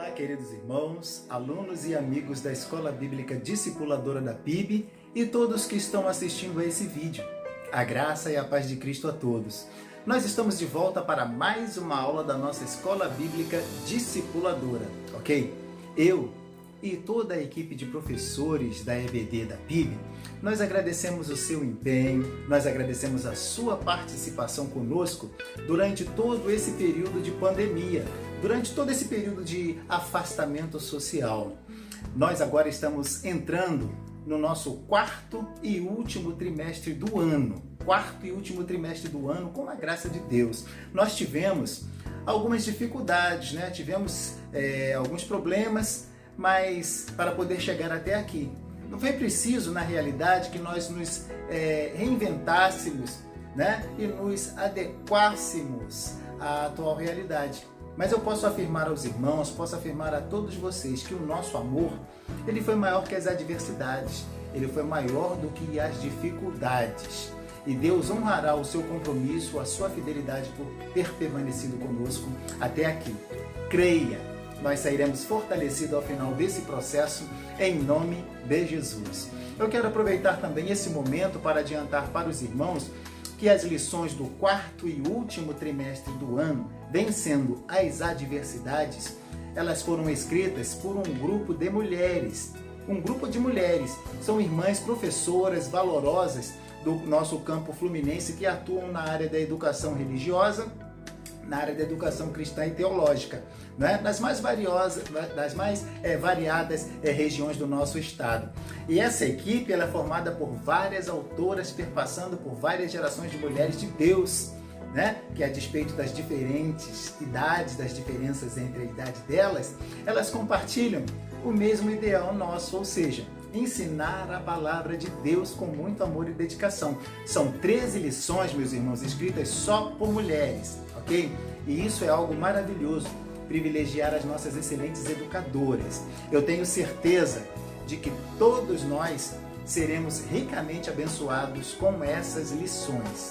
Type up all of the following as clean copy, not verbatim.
Olá, queridos irmãos, alunos e amigos da Escola Bíblica Discipuladora da PIB e todos que estão assistindo a esse vídeo. A graça e a paz de Cristo a todos. Nós estamos de volta para mais uma aula da nossa Escola Bíblica Discipuladora, ok? Eu e toda a equipe de professores da EBD da PIB, nós agradecemos o seu empenho, nós agradecemos a sua participação conosco durante todo esse período de pandemia, durante todo esse período de afastamento social. Nós agora estamos entrando no nosso quarto e último trimestre do ano. Com a graça de Deus. Nós tivemos algumas dificuldades, né? Tivemos alguns problemas, mas para poder chegar até aqui. Não foi preciso, na realidade, que nós nos reinventássemos, né? E nos adequássemos à atual realidade. Mas eu posso afirmar aos irmãos, posso afirmar a todos vocês que o nosso amor, ele foi maior que as adversidades, ele foi maior do que as dificuldades. E Deus honrará o seu compromisso, a sua fidelidade por ter permanecido conosco até aqui. Creia, nós sairemos fortalecidos ao final desse processo, em nome de Jesus. Eu quero aproveitar também esse momento para adiantar para os irmãos que as lições do quarto e último trimestre do ano, vencendo as adversidades, elas foram escritas por um grupo de mulheres. São irmãs professoras valorosas do nosso campo fluminense que atuam na área da educação religiosa, na área da educação cristã e teológica, né? das mais variadas regiões do nosso estado. E essa equipe ela é formada por várias autoras, perpassando por várias gerações de mulheres de Deus, né? Que a despeito das diferentes idades, das diferenças entre a idade delas, elas compartilham o mesmo ideal nosso, ou seja, ensinar a palavra de Deus com muito amor e dedicação. São 13 lições, meus irmãos, escritas só por mulheres, ok? E isso é algo maravilhoso, privilegiar as nossas excelentes educadoras. Eu tenho certeza de que todos nós seremos ricamente abençoados com essas lições.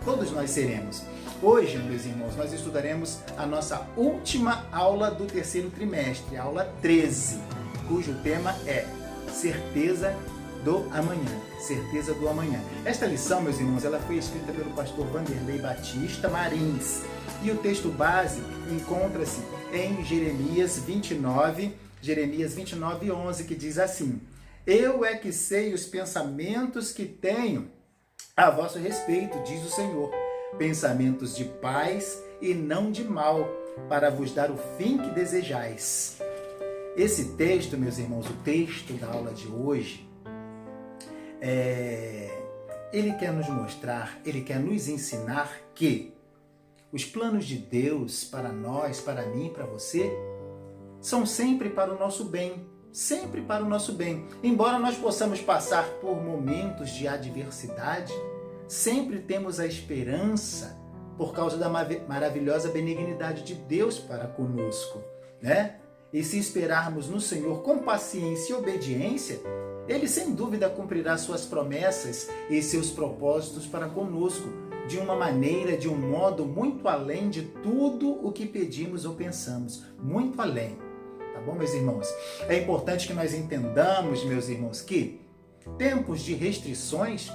Todos nós seremos. Hoje, meus irmãos, nós estudaremos a nossa última aula do terceiro trimestre, a aula 13, cujo tema é Certeza do Amanhã. Certeza do Amanhã. Esta lição, meus irmãos, ela foi escrita pelo pastor Vanderlei Batista Marins. E o texto base encontra-se em Jeremias 29:11, que diz assim: Eu é que sei os pensamentos que tenho a vosso respeito, diz o Senhor, pensamentos de paz e não de mal, para vos dar o fim que desejais. Esse texto, meus irmãos, o texto da aula de hoje, ele quer nos mostrar, ele quer nos ensinar que os planos de Deus para nós, para mim, para você, são sempre para o nosso bem, sempre para o nosso bem. Embora nós possamos passar por momentos de adversidade, sempre temos a esperança por causa da maravilhosa benignidade de Deus para conosco, né? E se esperarmos no Senhor com paciência e obediência, Ele sem dúvida cumprirá suas promessas e seus propósitos para conosco, de uma maneira, de um modo muito além de tudo o que pedimos ou pensamos. Muito além. Tá bom, meus irmãos? É importante que nós entendamos, meus irmãos, que tempos de restrições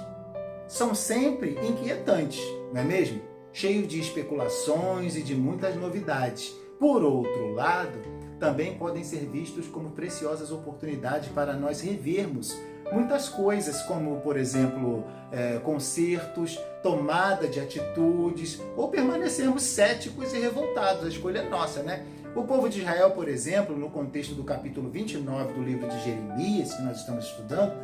são sempre inquietantes, não é mesmo? Cheio de especulações e de muitas novidades. Por outro lado, também podem ser vistos como preciosas oportunidades para nós revermos muitas coisas, como, por exemplo, concertos, tomada de atitudes, ou permanecermos céticos e revoltados. A escolha é nossa, né? O povo de Israel, por exemplo, no contexto do capítulo 29 do livro de Jeremias, que nós estamos estudando,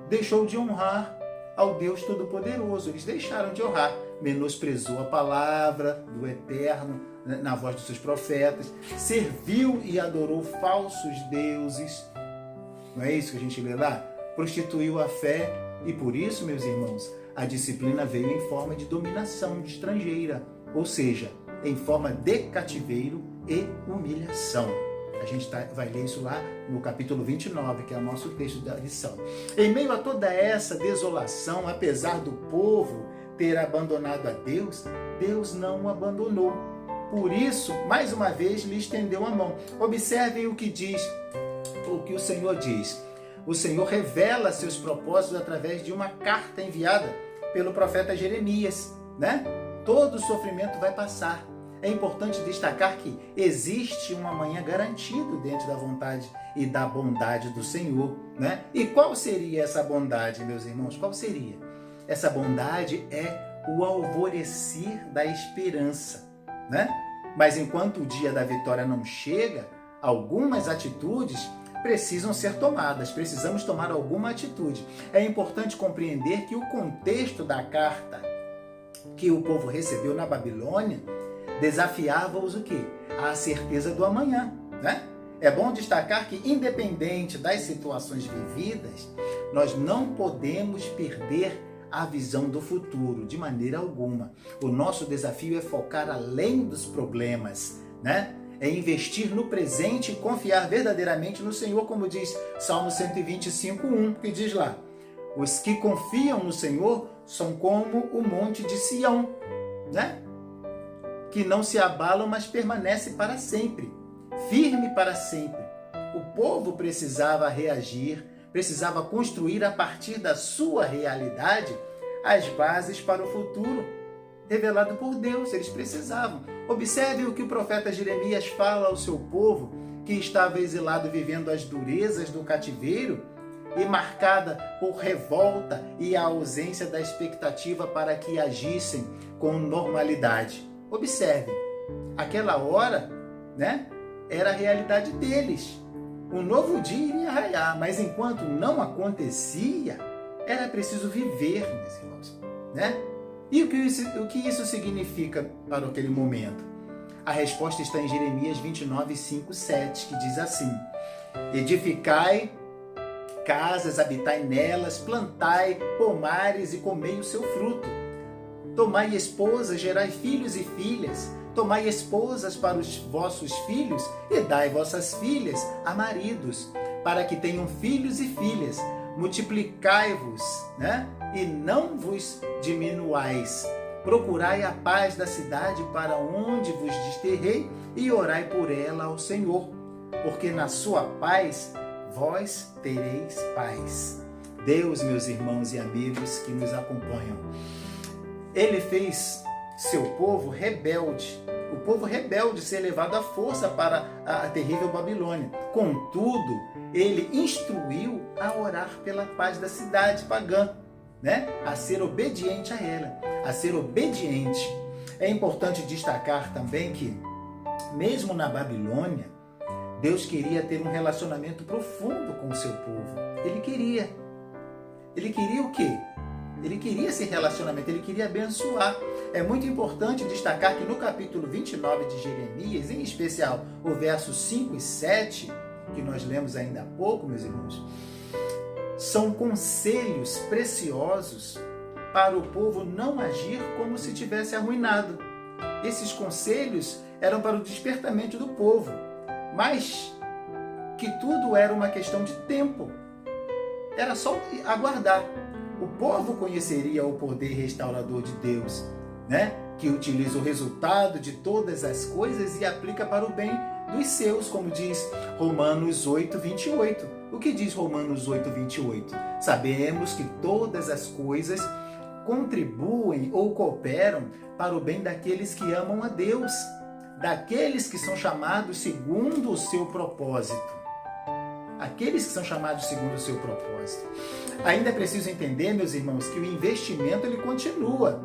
deixou de honrar ao Deus Todo-Poderoso. Eles deixaram de honrar, menosprezou a palavra do Eterno na voz dos seus profetas, serviu e adorou falsos deuses. Não é isso que a gente lê lá? Prostituiu a fé e por isso, meus irmãos, a disciplina veio em forma de dominação estrangeira, ou seja, em forma de cativeiro e humilhação. A gente vai ler isso lá no capítulo 29, que é o nosso texto da lição. Em meio a toda essa desolação, apesar do povo ter abandonado a Deus, Deus não o abandonou. Por isso, mais uma vez, lhe estendeu a mão. Observem o que o Senhor diz. O Senhor revela seus propósitos através de uma carta enviada pelo profeta Jeremias, né? Todo sofrimento vai passar. É importante destacar que existe um amanhã garantido dentro da vontade e da bondade do Senhor, né? E qual seria essa bondade, meus irmãos? Qual seria? Essa bondade é o alvorecer da esperança, né? Mas enquanto o dia da vitória não chega, algumas atitudes precisam ser tomadas, precisamos tomar alguma atitude. É importante compreender que o contexto da carta que o povo recebeu na Babilônia desafiava-os o quê? A certeza do amanhã, né? É bom destacar que, independente das situações vividas, nós não podemos perder a visão do futuro, de maneira alguma. O nosso desafio é focar além dos problemas, né? É investir no presente e confiar verdadeiramente no Senhor, como diz Salmo 125:1, que diz lá: os que confiam no Senhor são como o monte de Sião, né? Que não se abalam, mas permanece para sempre, firme para sempre. O povo precisava reagir, precisava construir a partir da sua realidade as bases para o futuro revelado por Deus. Eles precisavam. Observe o que o profeta Jeremias fala ao seu povo, que estava exilado vivendo as durezas do cativeiro e marcada por revolta e a ausência da expectativa para que agissem com normalidade. Observe, aquela hora, né, era a realidade deles. Um novo dia iria raiar, mas enquanto não acontecia, era preciso viver, meus irmãos, né? E o que isso significa para aquele momento? A resposta está em Jeremias 29:5-7, que diz assim: edificai casas, habitai nelas, plantai pomares e comei o seu fruto. Tomai esposas, gerai filhos e filhas. Tomai esposas para os vossos filhos e dai vossas filhas a maridos, para que tenham filhos e filhas. Multiplicai-vos, né? E não vos diminuais. Procurai a paz da cidade para onde vos desterrei e orai por ela ao Senhor, porque na sua paz vós tereis paz. Deus, meus irmãos e amigos que nos acompanham, Ele fez seu povo rebelde, o povo rebelde ser levado à força para a terrível Babilônia. Contudo, Ele instruiu a orar pela paz da cidade pagã, né? A ser obediente a ela, a ser obediente. É importante destacar também que, mesmo na Babilônia, Deus queria ter um relacionamento profundo com o seu povo. Ele queria o quê? Ele queria esse relacionamento, ele queria abençoar. É muito importante destacar que no capítulo 29 de Jeremias, em especial o verso 5 e 7, que nós lemos ainda há pouco, meus irmãos, são conselhos preciosos para o povo não agir como se tivesse arruinado. Esses conselhos eram para o despertamento do povo, mas que tudo era uma questão de tempo. Era só aguardar. O povo conheceria o poder restaurador de Deus, né? Que utiliza o resultado de todas as coisas e aplica para o bem dos seus, como diz Romanos 8:28. O que diz Romanos 8:28? Sabemos que todas as coisas contribuem ou cooperam para o bem daqueles que amam a Deus, daqueles que são chamados segundo o seu propósito. Aqueles que são chamados segundo o seu propósito. Ainda é preciso entender, meus irmãos, que o investimento ele continua,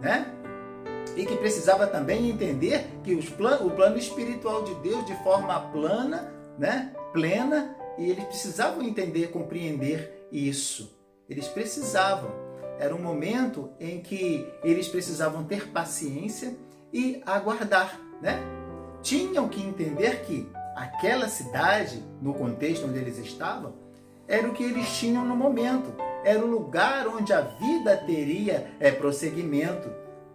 né? E que precisava também entender que o plano espiritual de Deus de forma plana, né? Plena, e eles precisavam entender, compreender isso. Eles precisavam. Era um momento em que eles precisavam ter paciência e aguardar, né? Tinham que entender que aquela cidade, no contexto onde eles estavam, era o que eles tinham no momento. Era o lugar onde a vida teria prosseguimento.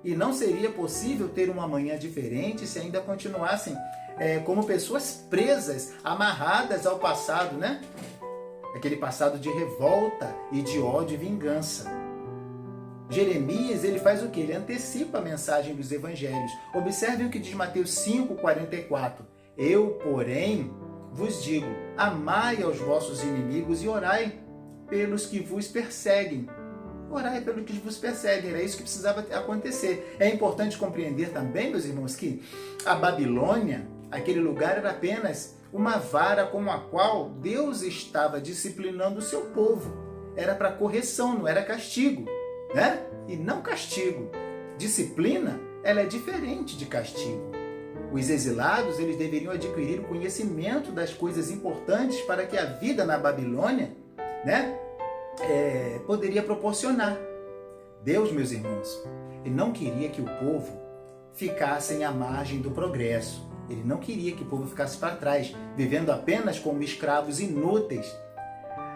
E não seria possível ter uma manhã diferente se ainda continuassem como pessoas presas, amarradas ao passado, né? Aquele passado de revolta e de ódio e vingança. Jeremias, ele faz o quê? Ele antecipa a mensagem dos evangelhos. Observe o que diz Mateus 5,44. Eu, porém, vos digo, amai aos vossos inimigos e orai pelos que vos perseguem. Orai pelos que vos perseguem. Era isso que precisava acontecer. É importante compreender também, meus irmãos, que a Babilônia, aquele lugar, era apenas uma vara com a qual Deus estava disciplinando o seu povo. Era para correção, não era castigo, né? E não castigo. Disciplina, ela é diferente de castigo. Os exilados, eles deveriam adquirir o conhecimento das coisas importantes para que a vida na Babilônia, né, poderia proporcionar. Deus, meus irmãos, ele não queria que o povo ficasse à margem do progresso. Ele não queria que o povo ficasse para trás, vivendo apenas como escravos inúteis,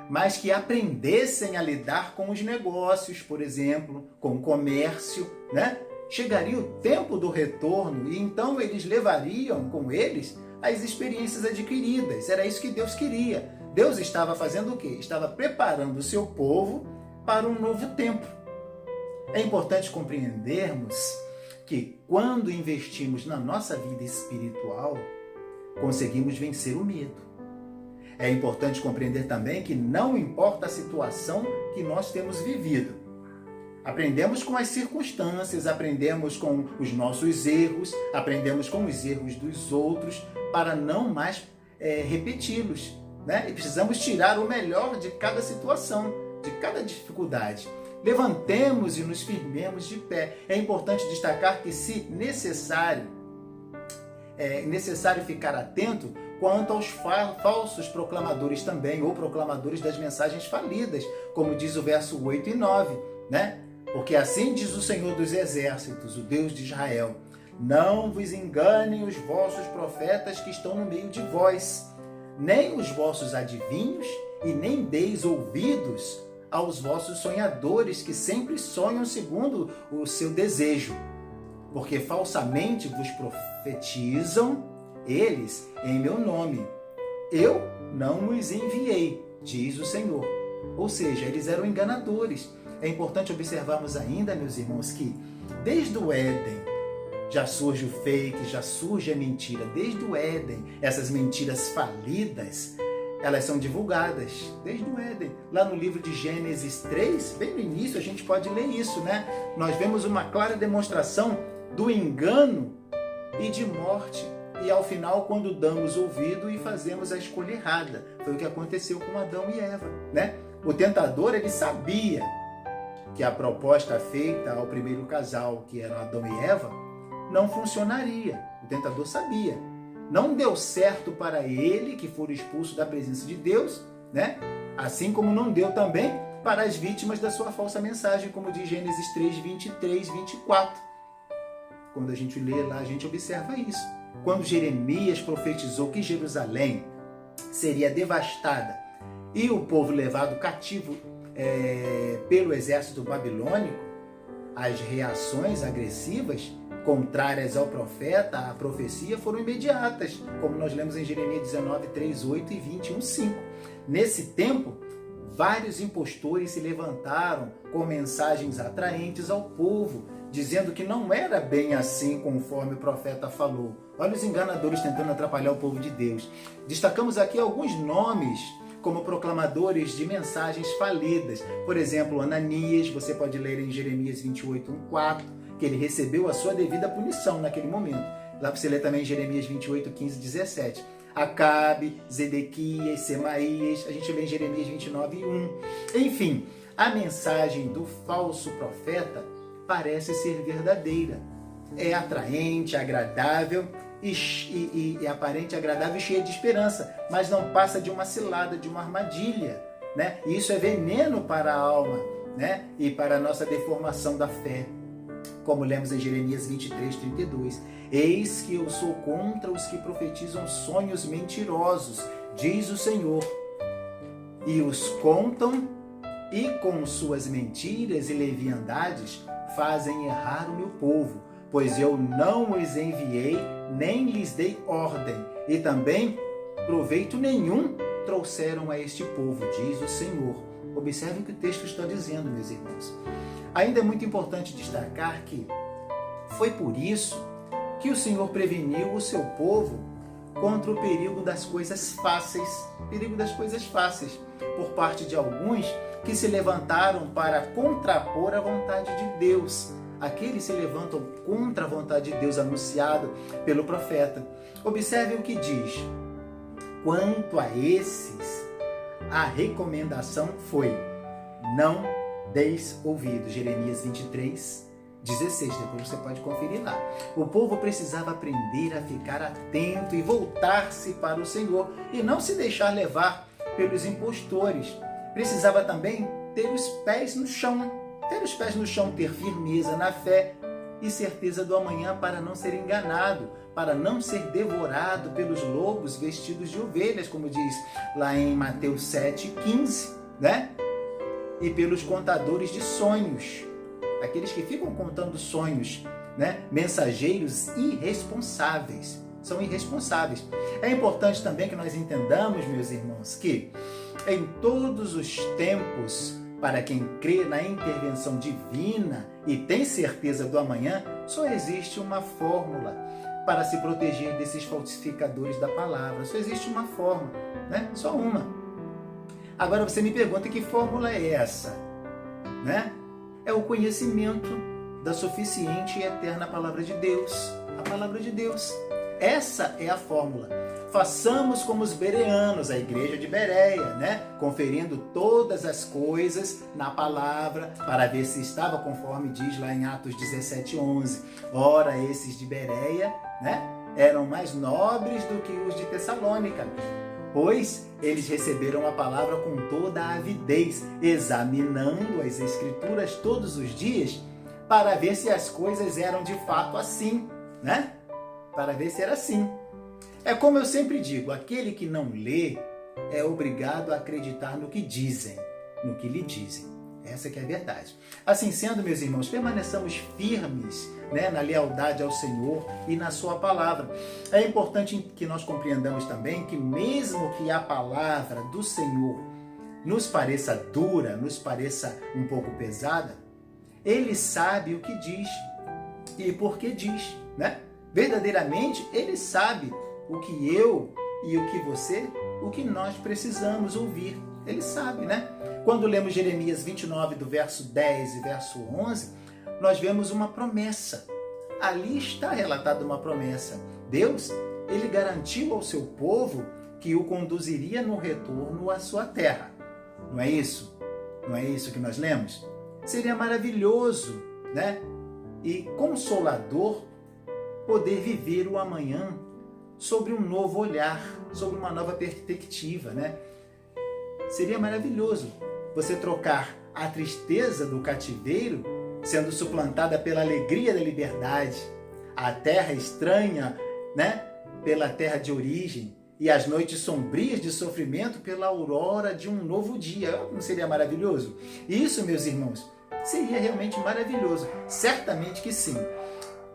mas que aprendessem a lidar com os negócios, por exemplo, com o comércio, né? Chegaria o tempo do retorno e então eles levariam com eles as experiências adquiridas. Era isso que Deus queria. Deus estava fazendo o quê? Estava preparando o seu povo para um novo tempo. É importante compreendermos que quando investimos na nossa vida espiritual, conseguimos vencer o medo. É importante compreender também que não importa a situação que nós temos vivido. Aprendemos com as circunstâncias, aprendemos com os nossos erros, aprendemos com os erros dos outros para não mais repeti-los, né? E precisamos tirar o melhor de cada situação, de cada dificuldade. Levantemos e nos firmemos de pé. É importante destacar que, se necessário, é necessário ficar atento quanto aos falsos proclamadores também, ou proclamadores das mensagens falidas, como diz o verso 8 e 9, né? Porque assim diz o Senhor dos Exércitos, o Deus de Israel: não vos enganem os vossos profetas que estão no meio de vós, nem os vossos adivinhos, e nem deis ouvidos aos vossos sonhadores que sempre sonham segundo o seu desejo, porque falsamente vos profetizam eles em meu nome. Eu não os enviei, diz o Senhor. Ou seja, eles eram enganadores. É importante observarmos ainda, meus irmãos, que desde o Éden já surge o fake, já surge a mentira. Desde o Éden, essas mentiras falidas, elas são divulgadas desde o Éden. Lá no livro de Gênesis 3, bem no início, a gente pode ler isso, né? Nós vemos uma clara demonstração do engano e de morte. E ao final, quando damos ouvido e fazemos a escolha errada. Foi o que aconteceu com Adão e Eva, né? O tentador, ele sabia que a proposta feita ao primeiro casal, que eram Adão e Eva, não funcionaria. O tentador sabia. Não deu certo para ele, que for expulso da presença de Deus, né? Assim como não deu também para as vítimas da sua falsa mensagem, como diz Gênesis 3, 23, 24. Quando a gente lê lá, a gente observa isso. Quando Jeremias profetizou que Jerusalém seria devastada e o povo levado cativo pelo exército babilônico, as reações agressivas contrárias ao profeta, à profecia, foram imediatas, como nós lemos em Jeremias 19, 3, 8 e 21, 5. Nesse tempo, vários impostores se levantaram com mensagens atraentes ao povo, dizendo que não era bem assim conforme o profeta falou. Olha os enganadores tentando atrapalhar o povo de Deus. Destacamos aqui alguns nomes como proclamadores de mensagens falidas. Por exemplo, Ananias, você pode ler em Jeremias 28, 1, 4, que ele recebeu a sua devida punição naquele momento. Lá você lê também Jeremias 28, 15, 17. Acabe, Zedequias, Semaías, a gente lê em Jeremias 29, 1. Enfim, a mensagem do falso profeta parece ser verdadeira. É atraente, agradável e aparente, agradável e cheia de esperança, mas não passa de uma cilada, de uma armadilha, né? E isso é veneno para a alma, né? E para a nossa deformação da fé. Como lemos em Jeremias 23, 32. Eis que eu sou contra os que profetizam sonhos mentirosos, diz o Senhor, e os contam, e com suas mentiras e leviandades fazem errar o meu povo, pois eu não os enviei, nem lhes dei ordem, e também proveito nenhum trouxeram a este povo, diz o Senhor. Observe o que o texto está dizendo, meus irmãos. Ainda é muito importante destacar que foi por isso que o Senhor preveniu o seu povo contra o perigo das coisas fáceis, por parte de alguns que se levantaram para contrapor a vontade de Deus. Aqueles se levantam contra a vontade de Deus anunciada pelo profeta. Observe o que diz. Quanto a esses, a recomendação foi: não deis ouvido. Jeremias 23, 16. Depois você pode conferir lá. O povo precisava aprender a ficar atento e voltar-se para o Senhor e não se deixar levar pelos impostores. Precisava também ter os pés no chão, ter firmeza na fé e certeza do amanhã para não ser enganado, para não ser devorado pelos lobos vestidos de ovelhas, como diz lá em Mateus 7,15, né? E pelos contadores de sonhos, aqueles que ficam contando sonhos, né? Mensageiros irresponsáveis, são irresponsáveis. É importante também que nós entendamos, meus irmãos, que em todos os tempos, para quem crê na intervenção divina e tem certeza do amanhã, só existe uma fórmula para se proteger desses falsificadores da palavra. Só existe uma forma, né? Só uma. Agora você me pergunta, que fórmula é essa? Né? É o conhecimento da suficiente e eterna palavra de Deus. A palavra de Deus. Essa é a fórmula. Façamos como os bereanos, a igreja de Bereia, né? Conferindo todas as coisas na palavra para ver se estava conforme diz lá em Atos 17:11. Ora, esses de Bereia, né? Eram mais nobres do que os de Tessalônica, pois eles receberam a palavra com toda a avidez, examinando as Escrituras todos os dias para ver se as coisas eram de fato assim, né? Para ver se era assim. É como eu sempre digo, aquele que não lê é obrigado a acreditar no que dizem, no que lhe dizem. Essa que é a verdade. Assim sendo, meus irmãos, permaneçamos firmes, né, na lealdade ao Senhor e na sua palavra. É importante que nós compreendamos também que mesmo que a palavra do Senhor nos pareça dura, nos pareça um pouco pesada, Ele sabe o que diz e por que diz, né? Verdadeiramente, Ele sabe o que eu e o que você, o que nós precisamos ouvir. Ele sabe, né? Quando lemos Jeremias 29, do verso 10 e verso 11, nós vemos uma promessa. Ali está relatada uma promessa. Deus, Ele garantiu ao seu povo que o conduziria no retorno à sua terra. Não é isso? Não é isso que nós lemos? Seria maravilhoso, né? E consolador poder viver o amanhã sobre um novo olhar, sobre uma nova perspectiva, né? Seria maravilhoso você trocar a tristeza do cativeiro sendo suplantada pela alegria da liberdade, a terra estranha, né, pela terra de origem, e as noites sombrias de sofrimento pela aurora de um novo dia. Não seria maravilhoso? Isso, meus irmãos, seria realmente maravilhoso. Certamente que sim.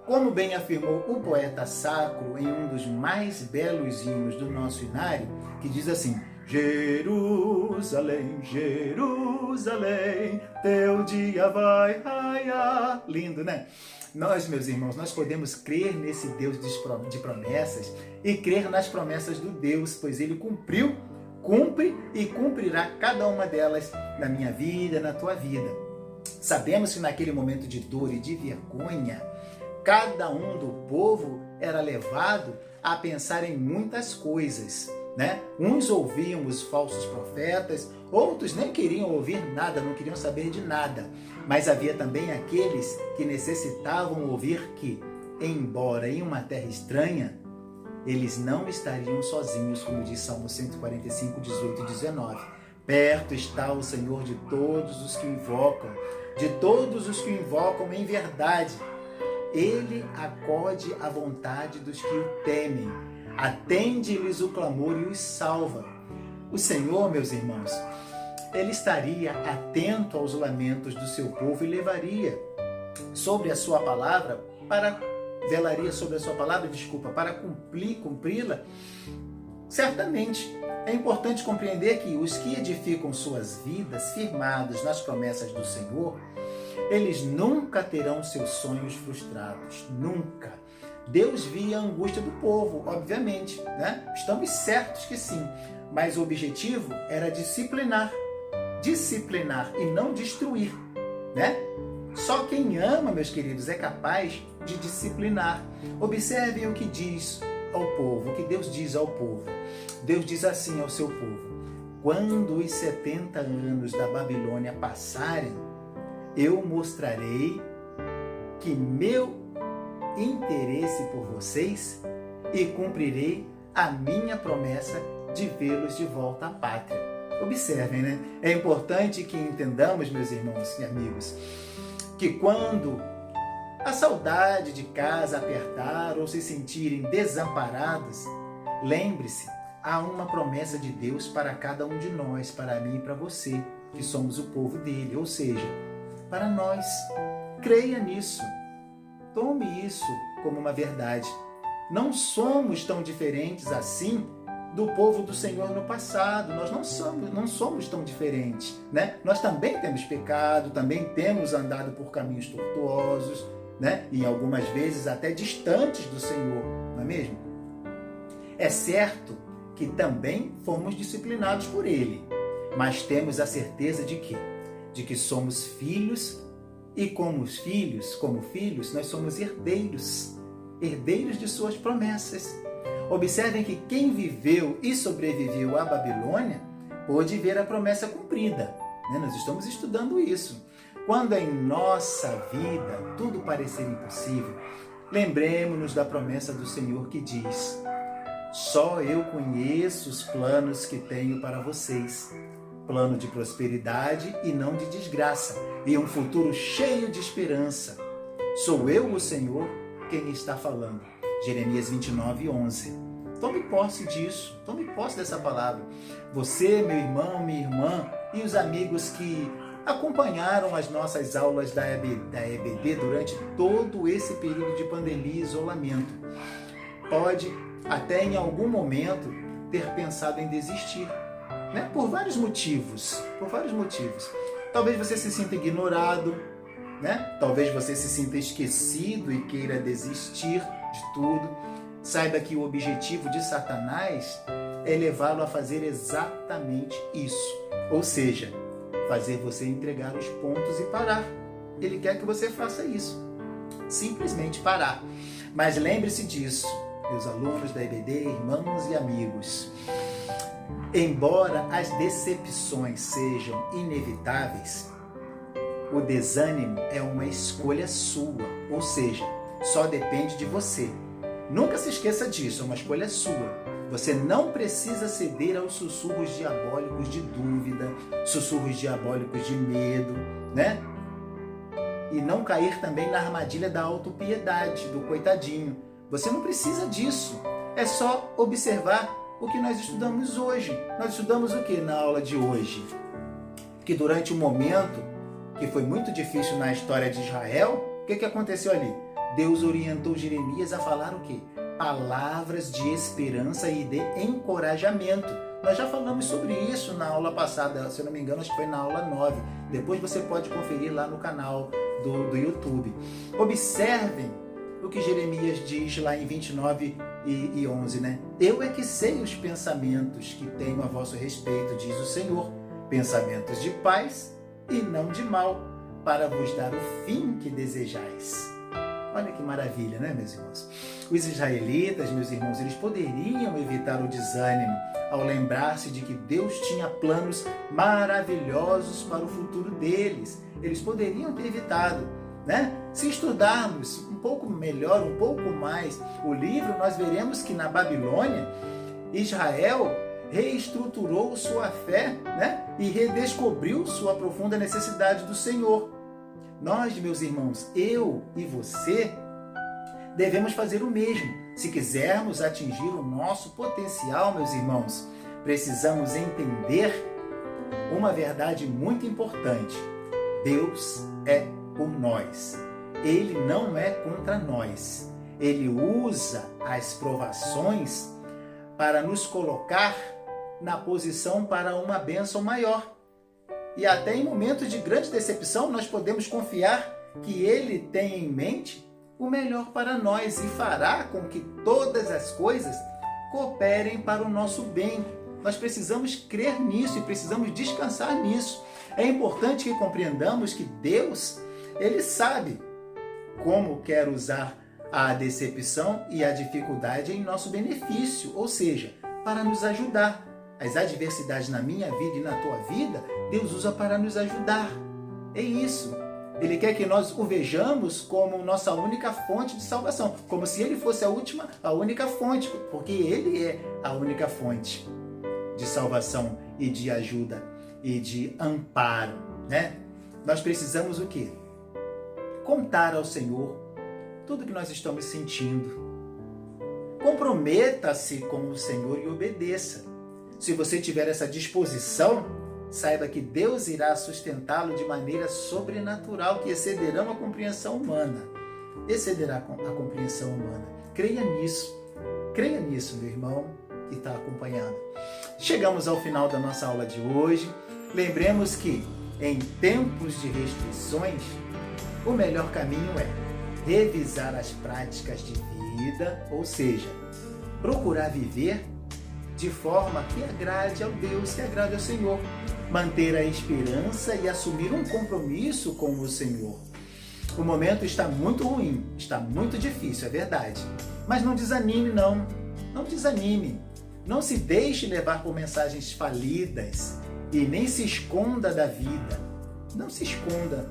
Como bem afirmou o poeta sacro em um dos mais belos hinos do nosso inário, que diz assim: Jerusalém, Jerusalém, teu dia vai raiar. Lindo, né? Nós, meus irmãos, nós podemos crer nesse Deus de promessas e crer nas promessas do Deus, pois Ele cumpriu, cumpre e cumprirá cada uma delas na minha vida, na tua vida. Sabemos que naquele momento de dor e de vergonha, cada um do povo era levado a pensar em muitas coisas, né? Uns ouviam os falsos profetas, outros nem queriam ouvir nada, não queriam saber de nada. Mas havia também aqueles que necessitavam ouvir que, embora em uma terra estranha, eles não estariam sozinhos, como diz Salmo 145, 18 e 19. Perto está o Senhor de todos os que invocam em verdade. Ele acode à vontade dos que o temem, atende-lhes o clamor e os salva. O Senhor, meus irmãos, Ele estaria atento aos lamentos do seu povo e velaria sobre a sua palavra para cumpri-la. Certamente, é importante compreender que os que edificam suas vidas firmados nas promessas do Senhor eles nunca terão seus sonhos frustrados, nunca. Deus via a angústia do povo, obviamente, né? Estamos certos que sim, mas o objetivo era disciplinar e não destruir, né? Só quem ama, meus queridos, é capaz de disciplinar. Observem o que diz ao povo, o que Deus diz ao povo. Deus diz assim ao seu povo: quando os 70 anos da Babilônia passarem, eu mostrarei que meu interesse por vocês e cumprirei a minha promessa de vê-los de volta à pátria. Observem, né? É importante que entendamos, meus irmãos e amigos, que quando a saudade de casa apertar ou se sentirem desamparados, lembre-se, há uma promessa de Deus para cada um de nós, para mim e para você, que somos o povo dele, ou seja, para nós. Creia nisso. Tome isso como uma verdade. Não somos tão diferentes assim do povo do Senhor no passado. Nós não somos tão diferentes, né? Nós também temos pecado, também temos andado por caminhos tortuosos, né? E algumas vezes até distantes do Senhor, não é mesmo? É certo que também fomos disciplinados por Ele, mas temos a certeza de que somos filhos e como filhos, nós somos herdeiros de suas promessas. Observem que quem viveu e sobreviveu à Babilônia pôde ver a promessa cumprida, né? Nós estamos estudando isso. Quando em nossa vida tudo parecer impossível, lembremos-nos da promessa do Senhor que diz: só eu conheço os planos que tenho para vocês, plano de prosperidade e não de desgraça, e um futuro cheio de esperança. Sou eu, o Senhor, quem está falando. Jeremias 29:11. Tome posse disso, tome posse dessa palavra. Você, meu irmão, minha irmã e os amigos que acompanharam as nossas aulas da EBD durante todo esse período de pandemia e isolamento, pode até em algum momento ter pensado em desistir, né? Por vários motivos. Talvez você se sinta ignorado, né? Talvez você se sinta esquecido e queira desistir de tudo. Saiba que o objetivo de Satanás é levá-lo a fazer exatamente isso. Ou seja, fazer você entregar os pontos e parar. Ele quer que você faça isso. Simplesmente parar. Mas lembre-se disso, meus alunos da EBD, irmãos e amigos. Embora as decepções sejam inevitáveis, o desânimo é uma escolha sua, ou seja, só depende de você. Nunca se esqueça disso, é uma escolha sua. Você não precisa ceder aos sussurros diabólicos de dúvida, sussurros diabólicos de medo, né? E não cair também na armadilha da autopiedade, do coitadinho. Você não precisa disso. É só observar o que nós estudamos hoje. Nós estudamos o que na aula de hoje? Que durante um momento que foi muito difícil na história de Israel, o que aconteceu ali? Deus orientou Jeremias a falar o quê? Palavras de esperança e de encorajamento. Nós já falamos sobre isso na aula passada, se eu não me engano, acho que foi na aula 9. Depois você pode conferir lá no canal do YouTube. Observem o que Jeremias diz lá em 29:11, né? Eu é que sei os pensamentos que tenho a vosso respeito, diz o Senhor. Pensamentos de paz e não de mal, para vos dar o fim que desejais. Olha que maravilha, né, meus irmãos? Os israelitas, meus irmãos, eles poderiam evitar o desânimo ao lembrar-se de que Deus tinha planos maravilhosos para o futuro deles. Eles poderiam ter evitado, né? Se estudarmos um pouco melhor, um pouco mais o livro, nós veremos que na Babilônia, Israel reestruturou sua fé, né? E redescobriu sua profunda necessidade do Senhor. Nós, meus irmãos, eu e você, devemos fazer o mesmo. Se quisermos atingir o nosso potencial, meus irmãos, precisamos entender uma verdade muito importante. Deus é por nós. Ele não é contra nós. Ele usa as provações para nos colocar na posição para uma bênção maior. e até em momentos de grande decepção, nós podemos confiar que Ele tem em mente o melhor para nós e fará com que todas as coisas cooperem para o nosso bem. Nós precisamos crer nisso e precisamos descansar nisso. É importante que compreendamos que Deus, Ele sabe como quer usar a decepção e a dificuldade em nosso benefício, ou seja, para nos ajudar. As adversidades na minha vida e na tua vida, Deus usa para nos ajudar. É isso. Ele quer que nós o vejamos como nossa única fonte de salvação, como se Ele fosse a única fonte, porque Ele é a única fonte de salvação e de ajuda e de amparo, né? Nós precisamos o quê? Contar ao Senhor tudo que nós estamos sentindo. Comprometa-se com o Senhor e obedeça. Se você tiver essa disposição, saiba que Deus irá sustentá-lo de maneira sobrenatural, que excederão a compreensão humana. Excederá a compreensão humana. Creia nisso, meu irmão que está acompanhando. Chegamos ao final da nossa aula de hoje. Lembremos que, em tempos de restrições, o melhor caminho é revisar as práticas de vida, ou seja, procurar viver de forma que agrade ao Deus, que agrade ao Senhor. Manter a esperança e assumir um compromisso com o Senhor. O momento está muito ruim, está muito difícil, é verdade. Mas não desanime, não. Não desanime. Não se deixe levar por mensagens falidas e nem se esconda da vida. Não se esconda.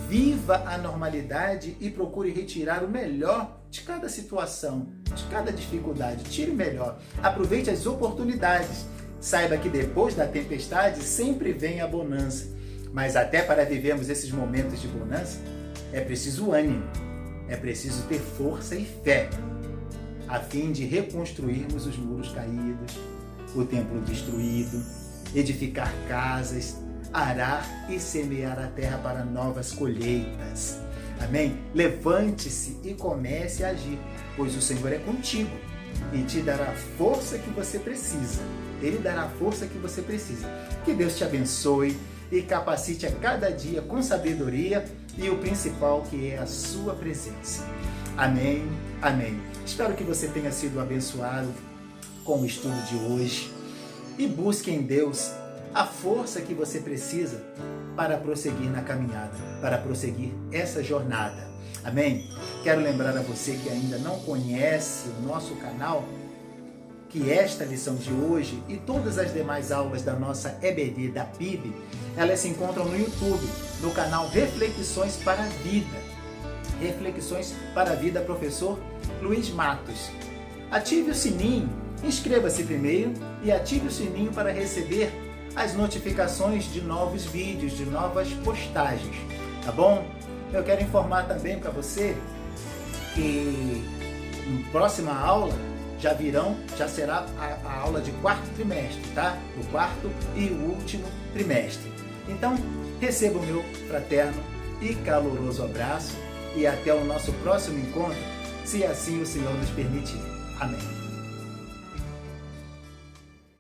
Viva a normalidade e procure retirar o melhor de cada situação, de cada dificuldade. Tire o melhor. Aproveite as oportunidades. Saiba que depois da tempestade sempre vem a bonança. Mas até para vivermos esses momentos de bonança, é preciso ânimo. É preciso ter força e fé, a fim de reconstruirmos os muros caídos, o templo destruído, edificar casas, arar e semear a terra para novas colheitas. Amém? Levante-se e comece a agir, pois o Senhor é contigo e te dará a força que você precisa. Ele dará a força que você precisa. Que Deus te abençoe e capacite a cada dia com sabedoria e o principal, que é a sua presença. Amém, amém. Espero que você tenha sido abençoado com o estudo de hoje e busque em Deus a força que você precisa para prosseguir na caminhada, para prosseguir essa jornada. Amém? Quero lembrar a você que ainda não conhece o nosso canal, que esta lição de hoje e todas as demais aulas da nossa EBD da PIB, elas se encontram no YouTube, no canal Reflexões para a Vida. Reflexões para a Vida, professor Luiz Matos. Ative o sininho, inscreva-se primeiro e ative o sininho para receber as notificações de novos vídeos, de novas postagens, tá bom? Eu quero informar também para você que na próxima aula já será a aula de quarto trimestre, tá? O quarto e o último trimestre. Então, receba o meu fraterno e caloroso abraço e até o nosso próximo encontro, se assim o Senhor nos permitir. Amém.